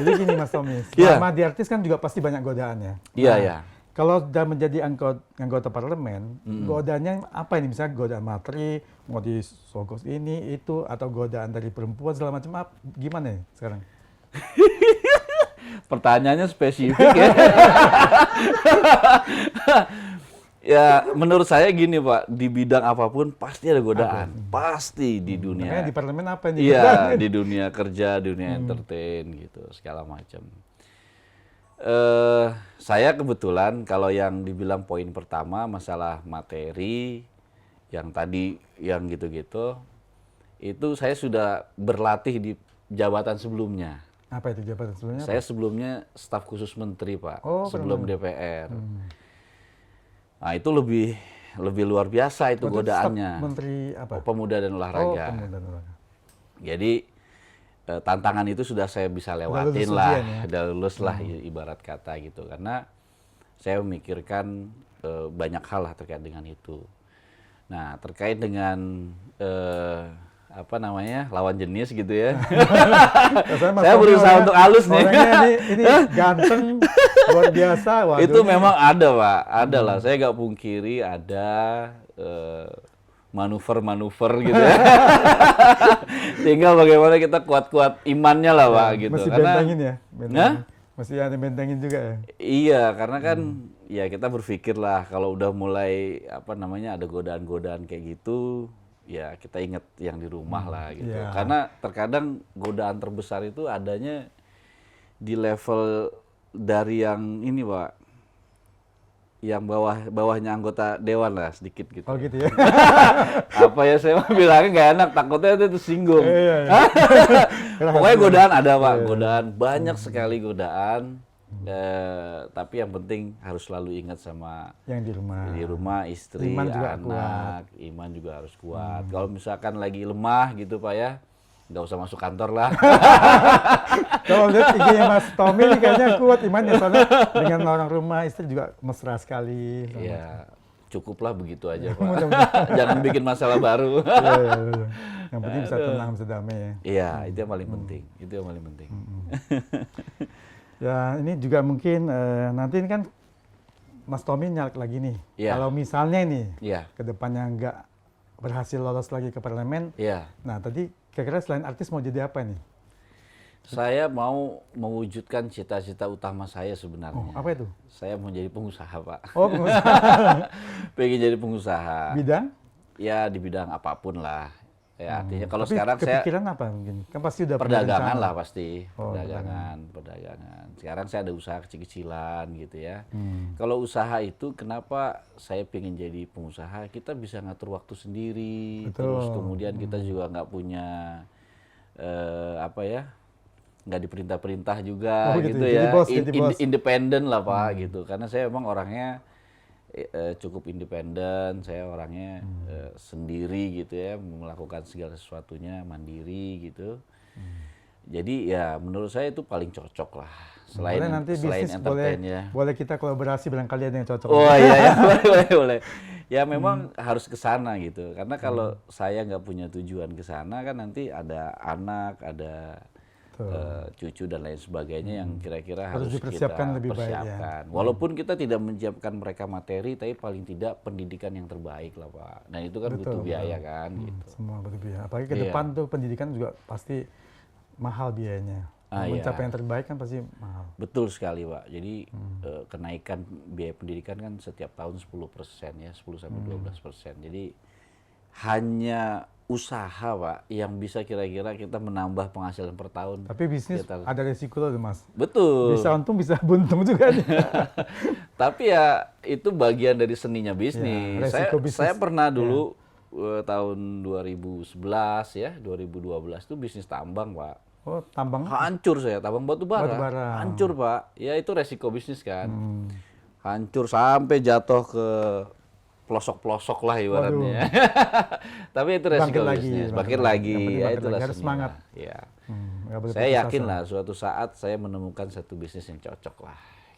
Jadi gini Mas Tommy, Iya. selama di artis kan juga pasti banyak godaan ya. Iya, Nah, iya. kalau sudah menjadi anggota parlemen, godaannya apa ini? Misalnya godaan materi, mau disogok ini, itu, atau godaan dari perempuan segala macam, gimana ya sekarang? Pertanyaannya spesifik ya. Ya, menurut saya gini Pak, di bidang apapun pasti ada godaan. Pasti di Makanya dunia. di parlemen apa ini? Iya, di dunia kerja, dunia entertain gitu, segala macam. Saya kebetulan kalau yang dibilang poin pertama masalah materi, yang tadi yang gitu-gitu, itu saya sudah berlatih di jabatan sebelumnya. Apa itu jabatan sebelumnya? Saya sebelumnya staf khusus menteri Pak, Oh, sebelum pernah. DPR. Nah itu lebih luar biasa itu Waktu itu staf godaannya. Menteri apa? Pemuda dan Oh, Olahraga. pemuda dan olahraga. Jadi tantangan itu sudah saya bisa lewatin lulus lah, ujian ya? udah lulus lah ibarat kata gitu. Karena saya memikirkan banyak hal lah terkait dengan itu. Nah terkait dengan apa namanya lawan jenis gitu ya. Rasanya Mas Saya Tommy berusaha untuk halus nih. Orangnya ini ganteng, luar biasa. Waduh, Itu ini- memang ada Pak, ada lah. Saya nggak pungkiri ada manuver-manuver gitu ya. Tinggal bagaimana kita kuat-kuat imannya lah Pak gitu. Masih Karena bentengin ya? Hah? Masih ada bentengin juga ya? iya, karena kan ya kita berpikir lah kalau udah mulai apa namanya ada godaan-godaan kayak gitu, ya kita ingat yang di rumah lah gitu. Iya. Karena terkadang godaan terbesar itu adanya di level dari yang ini Pak, yang bawahnya anggota dewan lah sedikit gitu. Oh gitu ya? Apa ya saya mah bilangnya nggak enak, takutnya itu tersinggung. Iya, iya. Pokoknya godaan ada Pak, godaan banyak sekali godaan. Tapi yang penting harus selalu ingat sama Yang di rumah. istri, Iman juga anak, iman juga harus kuat. Kalau misalkan lagi lemah gitu Pak ya, nggak usah masuk kantor lah. Kalau lihat IG-nya Mas Tommy ini kayaknya kuat imannya, soalnya dengan orang rumah, istri juga mesra sekali. Ya cukuplah begitu aja Pak. Jangan bikin masalah baru. Iya, iya, iya. Yang penting bisa tenang, bisa damai ya. Iya, itu yang paling penting. Itu yang paling penting. Ya ini juga mungkin nanti ini kan Mas Tommy nyalek lagi nih. Iya. Kalau misalnya nih Iya, ke depannya nggak berhasil lolos lagi ke parlemen, iya. nah tadi kira-kira selain artis mau jadi apa nih? Saya mau mewujudkan cita-cita utama saya Oh, sebenarnya. apa itu? Saya mau jadi pengusaha, Pak. Oh, pengusaha. Pengen jadi pengusaha. Bidang? Ya di bidang apapun lah. Ya artinya kalau Tapi sekarang saya kepikiran apa mungkin? Kan pasti udah punya perdagangan rencana. lah pasti. Oh, Perdagangan. Sekarang saya ada usaha kecil-kecilan gitu ya. Hmm. Kalau usaha itu kenapa saya pengen jadi pengusaha? Kita bisa ngatur waktu sendiri. Betul. Terus kemudian kita juga nggak punya apa ya? Nggak diperintah-perintah juga Oh, gitu gitu ya. ya. Jadi bos. Independen lah Pak gitu. Karena saya emang orangnya cukup independen, saya orangnya sendiri gitu ya, melakukan segala sesuatunya mandiri gitu. Jadi ya menurut saya itu paling cocok lah. Selain Boleh nanti selain bisnis entertain ya. boleh kita kolaborasi barangkali ada yang cocok. Oh iya ya, boleh. Ya memang harus ke sana gitu. Karena kalau saya nggak punya tujuan ke sana kan nanti ada anak, ada cucu dan lain sebagainya yang kira-kira harus dipersiapkan kita lebih baik ya. persiapkan. Walaupun kita tidak menyiapkan mereka materi, tapi paling tidak pendidikan yang terbaik lah Pak. Dan itu kan butuh biaya kan gitu. Semua betul biaya. Apalagi ke Iya. depan tuh pendidikan juga pasti mahal biayanya. Mencapai yang terbaik kan pasti mahal. Betul sekali Pak. Jadi kenaikan biaya pendidikan kan setiap tahun 10% ya, 10-12%. Jadi hanya usaha Pak yang bisa kira-kira kita menambah penghasilan per tahun. Tapi bisnis ada resiko loh Mas. Betul. Bisa untung bisa buntung juga nih. Tapi ya itu bagian dari seninya bisnis. Ya, resiko bisnis. Saya pernah dulu tahun 2011 ya, 2012 itu bisnis tambang Pak. Oh, tambang. Hancur saya, tambang batu bara. Hancur Pak. Ya itu resiko bisnis kan. Hancur sampai jatuh ke pelosok-pelosok lah ibaratnya. Tapi itu resiko bisnis. Bangkit lagi. Ya itulah harus semangat. Ya. Nggak boleh Saya putus yakin asa. lah suatu saat saya menemukan satu bisnis yang cocok lah.